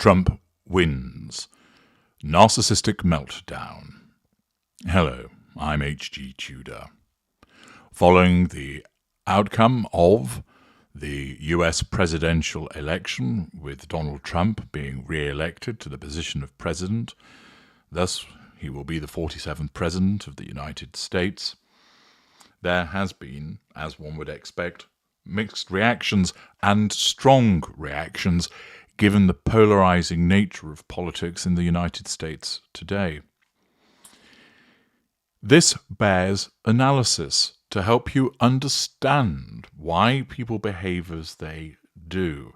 Trump wins. Narcissistic meltdown. Hello, I'm H.G. Tudor. Following the outcome of the US presidential election, with Donald Trump being re-elected to the position of president, thus he will be the 47th president of the United States, there has been, as one would expect, mixed reactions and strong reactions given the polarizing nature of politics in the United States today. This bears analysis to help you understand why people behave as they do.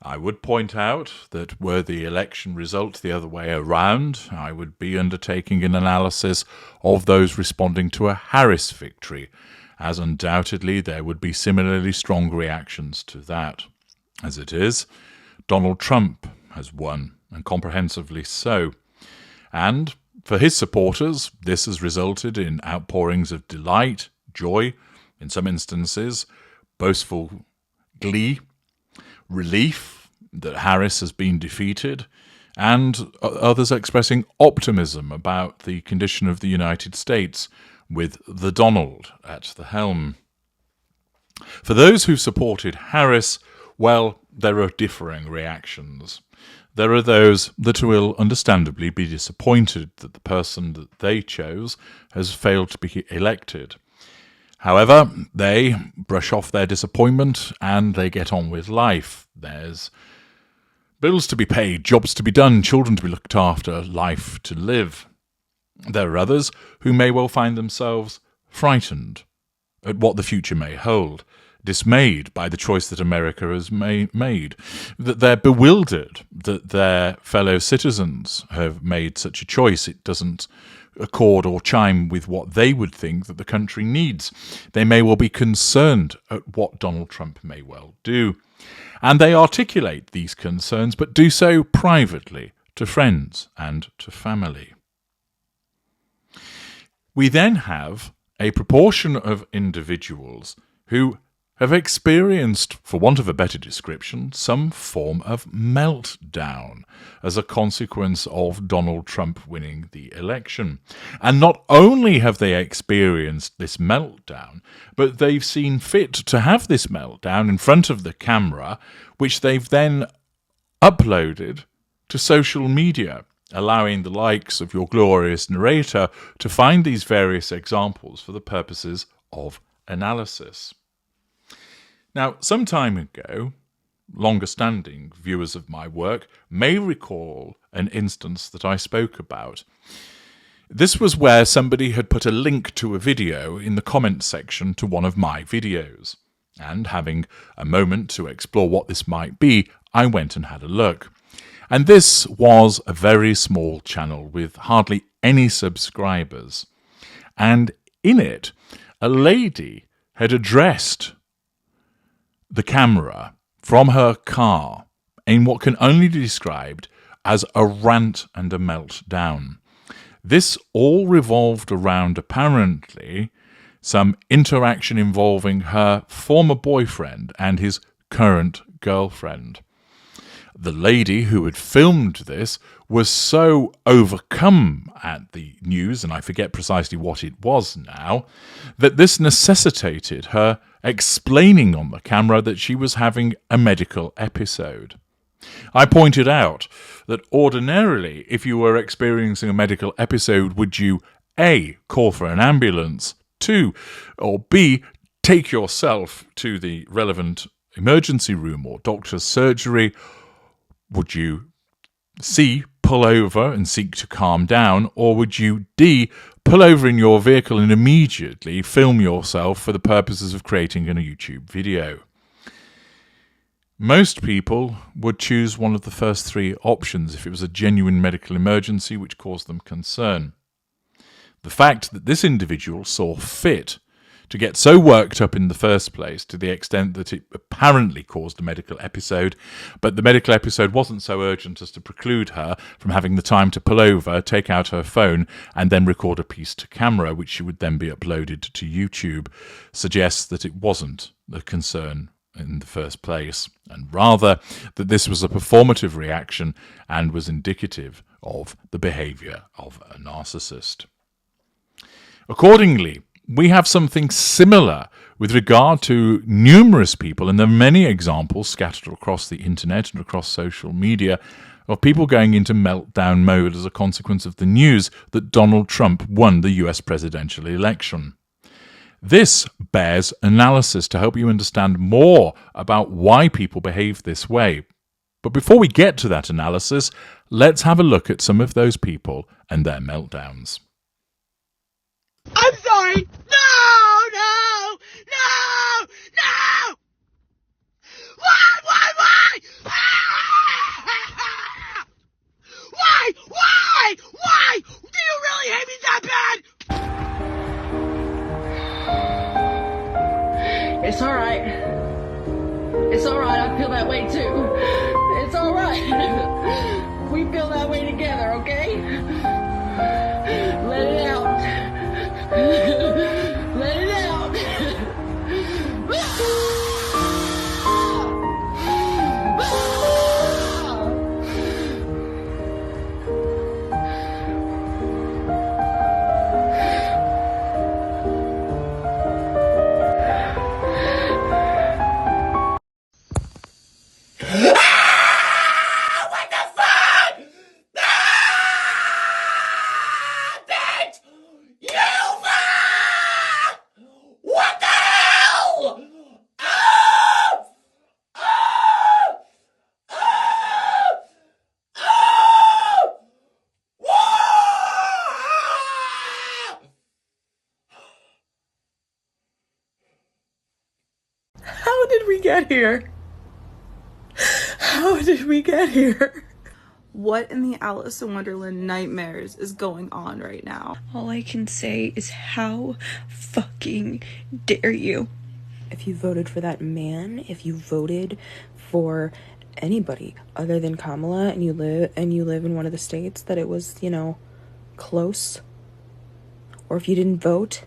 I would point out that were the election result the other way around, I would be undertaking an analysis of those responding to a Harris victory, as undoubtedly there would be similarly strong reactions to that. As it is, Donald Trump has won, and comprehensively so. And for his supporters, this has resulted in outpourings of delight, joy, in some instances, boastful glee, relief that Harris has been defeated, and others expressing optimism about the condition of the United States with the Donald at the helm. For those who supported Harris, well, there are differing reactions. There are those that will understandably be disappointed that the person that they chose has failed to be elected. However, they brush off their disappointment and they get on with life. There's bills to be paid, jobs to be done, children to be looked after, life to live. There are others who may well find themselves frightened at what the future may hold, dismayed by the choice that America has made, that they're bewildered that their fellow citizens have made such a choice. It doesn't accord or chime with what they would think that the country needs. They may well be concerned at what Donald Trump may well do. And they articulate these concerns, but do so privately to friends and to family. We then have a proportion of individuals who have experienced, for want of a better description, some form of meltdown as a consequence of Donald Trump winning the election. And not only have they experienced this meltdown, but they've seen fit to have this meltdown in front of the camera, which they've then uploaded to social media, allowing the likes of your glorious narrator to find these various examples for the purposes of analysis. Now, some time ago, longer-standing viewers of my work may recall an instance that I spoke about. This was where somebody had put a link to a video in the comments section to one of my videos. And having a moment to explore what this might be, I went and had a look. And this was a very small channel with hardly any subscribers. And in it, a lady had addressed the camera from her car in what can only be described as a rant and a meltdown. This all revolved around, apparently, some interaction involving her former boyfriend and his current girlfriend. The lady who had filmed this was so overcome at the news, and I forget precisely what it was now, that this necessitated her explaining on the camera that she was having a medical episode. I pointed out that ordinarily, if you were experiencing a medical episode, would you A, call for an ambulance, 2, or B, take yourself to the relevant emergency room or doctor's surgery? Would you C, pull over and seek to calm down, or would you D, pull over in your vehicle and immediately film yourself for the purposes of creating a YouTube video? Most people would choose one of the first three options if it was a genuine medical emergency which caused them concern. The fact that this individual saw fit to get so worked up in the first place to the extent that it apparently caused a medical episode, but the medical episode wasn't so urgent as to preclude her from having the time to pull over, take out her phone, and then record a piece to camera, which would then be uploaded to YouTube, suggests that it wasn't a concern in the first place, and rather that this was a performative reaction and was indicative of the behaviour of a narcissist. Accordingly, we have something similar with regard to numerous people, and there are many examples scattered across the internet and across social media of people going into meltdown mode as a consequence of the news that Donald Trump won the US presidential election. This bears analysis to help you understand more about why people behave this way. But before we get to that analysis, let's have a look at some of those people and their meltdowns. I'm sorry! No! No! No! No! Why? Why? Do you really hate me that bad? It's alright. It's alright, I feel that way too. It's alright. We feel that way together, okay? Let it out. Let it out. How did we get here? How did we get here? What in the Alice in Wonderland nightmares is going on right now? All I can say is how fucking dare you? If you voted for that man, if you voted for anybody other than Kamala and you live in one of the states that it was, close, or if you didn't vote,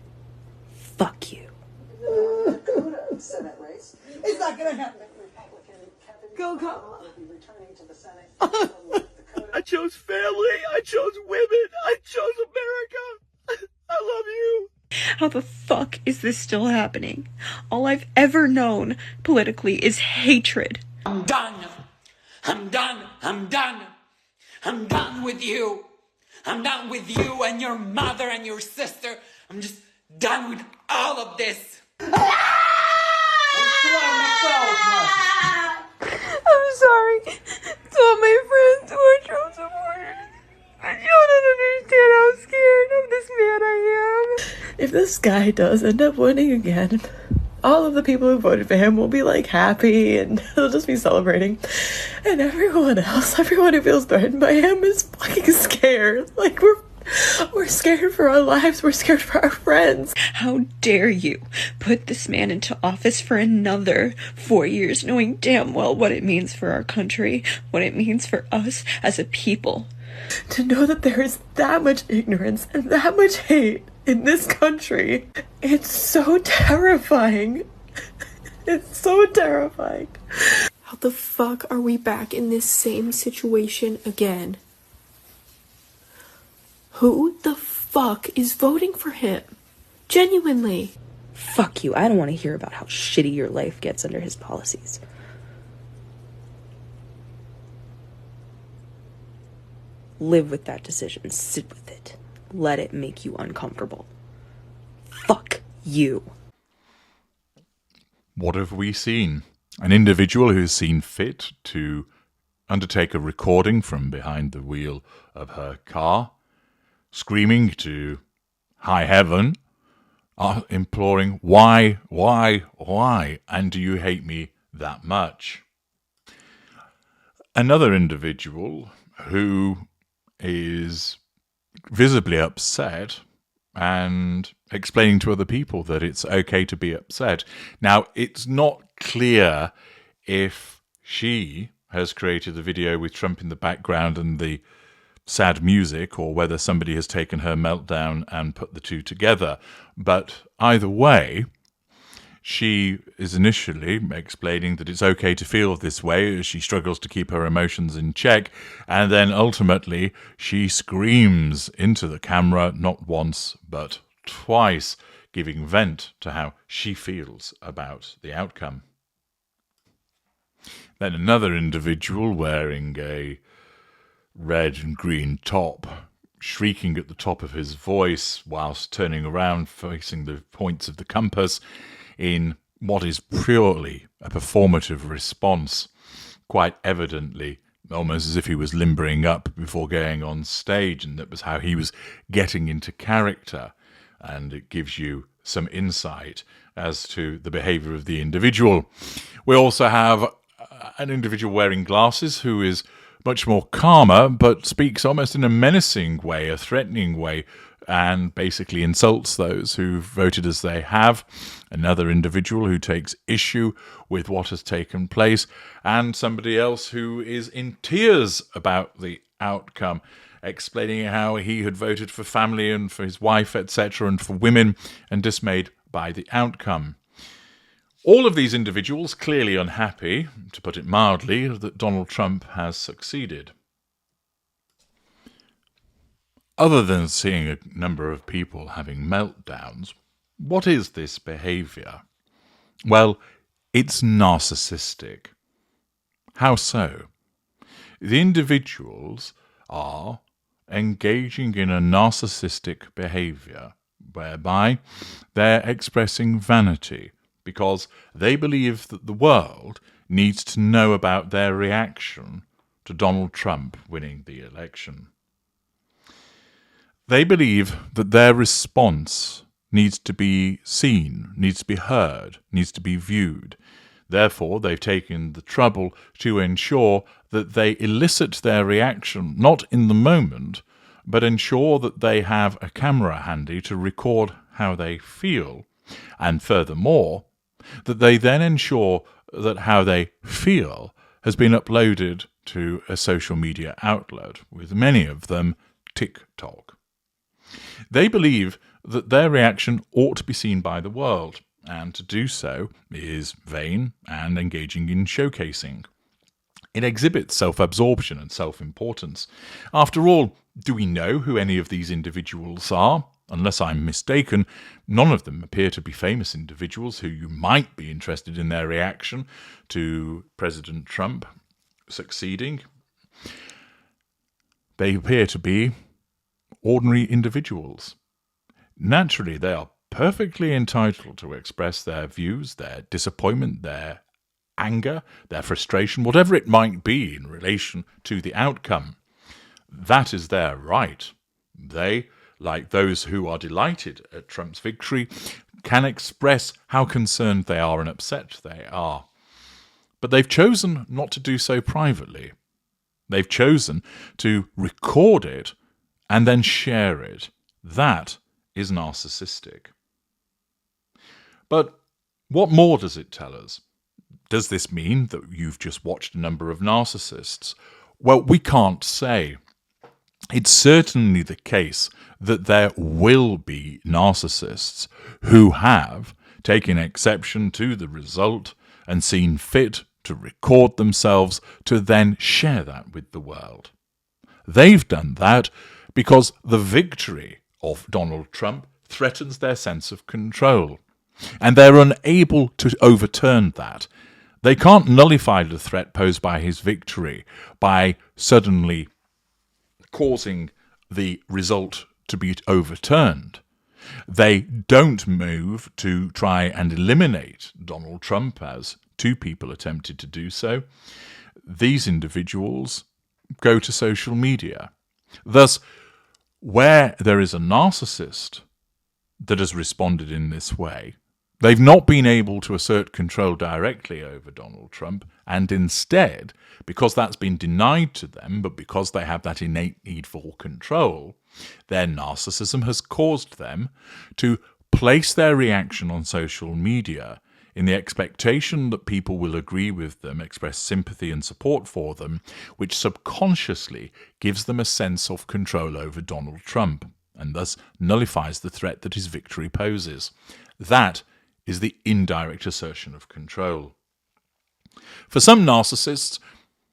fuck you. Senate race. It's not gonna happen. Go, Kamala. I chose family. I chose women. I chose America. I love you. How the fuck is this still happening? All I've ever known politically is hatred. I'm done. I'm done. I'm done. I'm done with you. I'm done with you and your mother and your sister. I'm just done with all of this. I'm sorry to all my friends who are Trump supporters. You don't understand how scared of this man I am. If this guy does end up winning again, all of the people who voted for him will be like happy and they'll just be celebrating. And everyone else, everyone who feels threatened by him is fucking scared. Like we're scared for our lives. We're scared for our friends. How dare you put this man into office for another 4 years, knowing damn well what it means for our country, what it means for us as a people. To know that there is that much ignorance and that much hate in this country, it's so terrifying. It's so terrifying. How the fuck are we back in this same situation again? Who the fuck is voting for him? Genuinely. Fuck you. I don't want to hear about how shitty your life gets under his policies. Live with that decision. Sit with it. Let it make you uncomfortable. Fuck you. What have we seen? An individual who's seen fit to undertake a recording from behind the wheel of her car, screaming to high heaven, imploring, why, and do you hate me that much? Another individual who is visibly upset and explaining to other people that it's okay to be upset. Now, it's not clear if she has created the video with Trump in the background and the sad music, or whether somebody has taken her meltdown and put the two together. But either way, She is initially explaining that it's okay to feel this way as she struggles to keep her emotions in check, and then ultimately she screams into the camera not once but twice, giving vent to how she feels about the outcome. Then another individual wearing a red and green top, shrieking at the top of his voice whilst turning around facing the points of the compass in what is purely a performative response, quite evidently almost as if he was limbering up before going on stage, and that was how he was getting into character. And it gives you some insight as to the behaviour of the individual. We also have an individual wearing glasses who is much more calmer, but speaks almost in a menacing way, a threatening way, and basically insults those who voted as they have. Another individual who takes issue with what has taken place, and somebody else who is in tears about the outcome, explaining how he had voted for family and for his wife, etc., and for women, and dismayed by the outcome. All of these individuals clearly unhappy, to put it mildly, that Donald Trump has succeeded. Other than seeing a number of people having meltdowns, what is this behaviour? Well, it's narcissistic. How so? The individuals are engaging in a narcissistic behaviour whereby they're expressing vanity because they believe that the world needs to know about their reaction to Donald Trump winning the election. They believe that their response needs to be seen, needs to be heard, needs to be viewed. Therefore, they've taken the trouble to ensure that they elicit their reaction not in the moment, but ensure that they have a camera handy to record how they feel. And furthermore, that they then ensure that how they feel has been uploaded to a social media outlet, with many of them TikTok. They believe that their reaction ought to be seen by the world, and to do so is vain and engaging in showcasing. It exhibits self-absorption and self-importance. After all, do we know who any of these individuals are? Unless I'm mistaken, none of them appear to be famous individuals who you might be interested in their reaction to President Trump succeeding. They appear to be ordinary individuals. Naturally, they are perfectly entitled to express their views, their disappointment, their anger, their frustration, whatever it might be in relation to the outcome. That is their right. They, like those who are delighted at Trump's victory, can express how concerned they are and upset they are. But they've chosen not to do so privately. They've chosen to record it and then share it. That is narcissistic. But what more does it tell us? Does this mean that you've just watched a number of narcissists? Well, we can't say. It's certainly the case that there will be narcissists who have taken exception to the result and seen fit to record themselves to then share that with the world. They've done that because the victory of Donald Trump threatens their sense of control, and they're unable to overturn that. They can't nullify the threat posed by his victory by suddenly causing the result to be overturned. They don't move to try and eliminate Donald Trump, as two people attempted to do so. These individuals go to social media. Thus, where there is a narcissist that has responded in this way, they've not been able to assert control directly over Donald Trump, and instead, because that's been denied to them, but because they have that innate need for control, their narcissism has caused them to place their reaction on social media in the expectation that people will agree with them, express sympathy and support for them, which subconsciously gives them a sense of control over Donald Trump, and thus nullifies the threat that his victory poses. That is the indirect assertion of control. For some narcissists,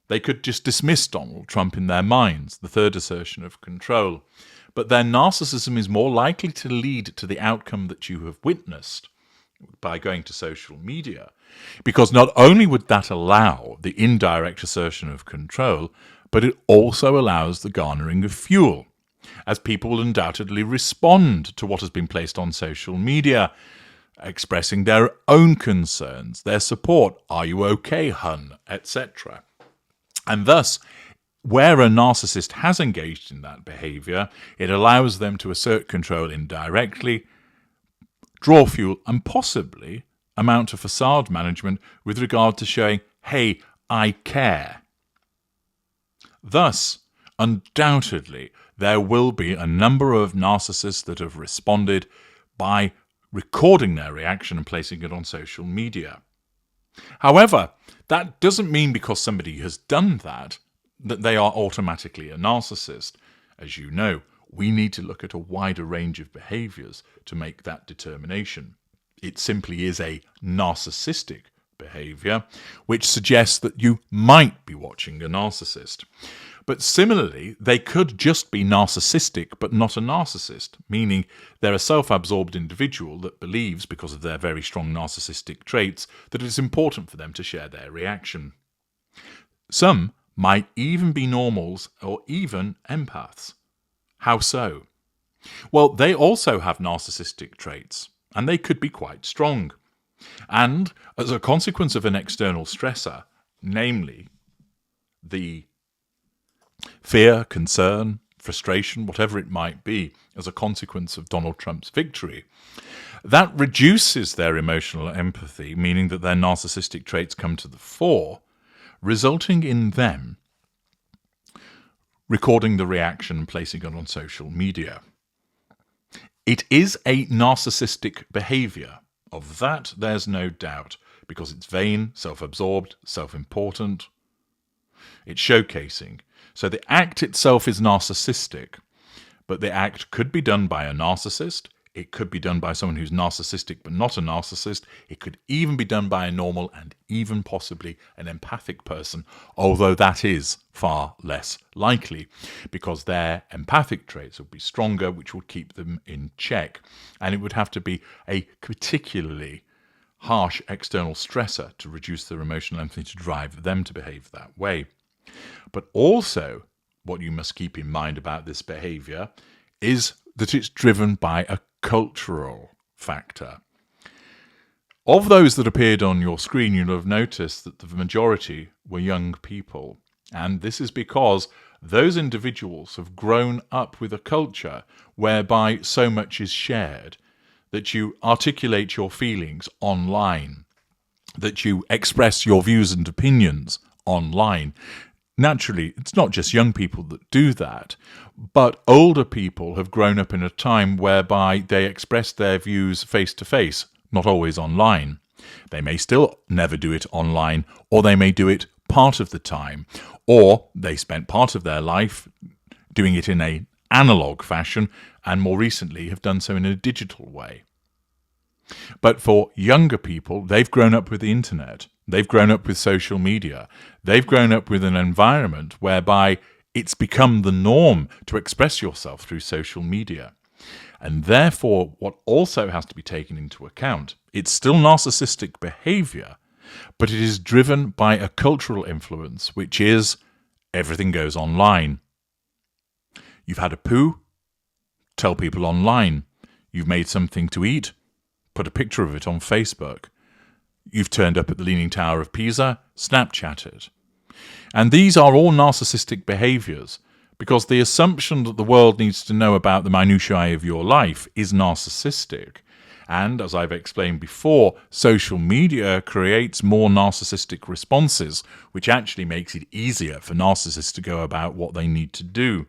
they could just dismiss Donald Trump in their minds, the third assertion of control. But their narcissism is more likely to lead to the outcome that you have witnessed by going to social media, because not only would that allow the indirect assertion of control, but it also allows the garnering of fuel, as people will undoubtedly respond to what has been placed on social media, expressing their own concerns, their support, "Are you okay, hun?" etc. And thus, where a narcissist has engaged in that behaviour, it allows them to assert control indirectly, draw fuel, and possibly amount to facade management with regard to showing, "Hey, I care." Thus, undoubtedly, there will be a number of narcissists that have responded by recording their reaction and placing it on social media. However, that doesn't mean because somebody has done that they are automatically a narcissist. As you know, we need to look at a wider range of behaviours to make that determination. It simply is a narcissistic behaviour, which suggests that you might be watching a narcissist. But similarly, they could just be narcissistic but not a narcissist, meaning they're a self-absorbed individual that believes, because of their very strong narcissistic traits, that it's important for them to share their reaction. Some might even be normals or even empaths. How so? Well, they also have narcissistic traits, and they could be quite strong. And as a consequence of an external stressor, namely the fear, concern, frustration, whatever it might be, as a consequence of Donald Trump's victory, that reduces their emotional empathy, meaning that their narcissistic traits come to the fore, resulting in them recording the reaction and placing it on social media. It is a narcissistic behaviour. Of that, there's no doubt, because it's vain, self-absorbed, self-important. It's showcasing. So the act itself is narcissistic, but the act could be done by a narcissist. It could be done by someone who's narcissistic but not a narcissist. It could even be done by a normal and even possibly an empathic person, although that is far less likely because their empathic traits would be stronger, which would keep them in check. And it would have to be a particularly harsh external stressor to reduce their emotional empathy to drive them to behave that way. But also, what you must keep in mind about this behaviour is that it's driven by a cultural factor. Of those that appeared on your screen, you'll have noticed that the majority were young people. And this is because those individuals have grown up with a culture whereby so much is shared, that you articulate your feelings online, that you express your views and opinions online. Naturally, it's not just young people that do that, but older people have grown up in a time whereby they express their views face-to-face, not always online. They may still never do it online, or they may do it part of the time, or they spent part of their life doing it in an analog fashion, and more recently have done so in a digital way. But for younger people, they've grown up with the internet. They've grown up with social media. They've grown up with an environment whereby it's become the norm to express yourself through social media. And therefore, what also has to be taken into account, it's still narcissistic behavior, but it is driven by a cultural influence, which is everything goes online. You've had a poo? Tell people online. You've made something to eat? Put a picture of it on Facebook. You've turned up at the Leaning Tower of Pisa, Snapchat it. And these are all narcissistic behaviours, because the assumption that the world needs to know about the minutiae of your life is narcissistic. And, as I've explained before, social media creates more narcissistic responses, which actually makes it easier for narcissists to go about what they need to do.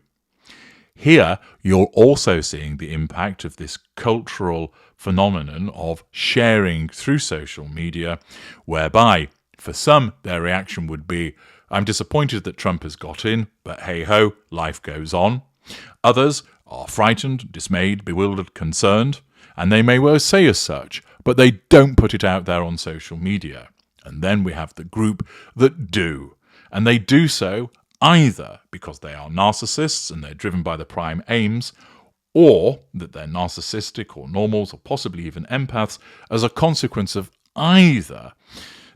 Here, you're also seeing the impact of this cultural phenomenon of sharing through social media, whereby, for some, their reaction would be, I'm disappointed that Trump has got in, but hey-ho, life goes on. Others are frightened, dismayed, bewildered, concerned, and they may well say as such, but they don't put it out there on social media. And then we have the group that do. And they do so either because they are narcissists and they're driven by the prime aims, or that they're narcissistic or normals or possibly even empaths as a consequence of either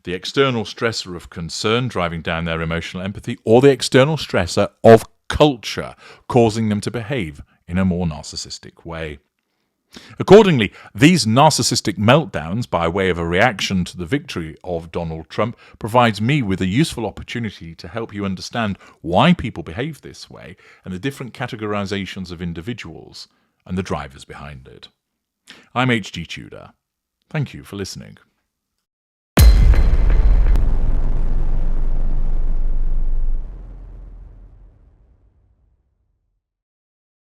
the external stressor of concern driving down their emotional empathy, or the external stressor of culture causing them to behave in a more narcissistic way. Accordingly, these narcissistic meltdowns, by way of a reaction to the victory of Donald Trump, provides me with a useful opportunity to help you understand why people behave this way and the different categorizations of individuals and the drivers behind it. I'm H.G. Tudor. Thank you for listening.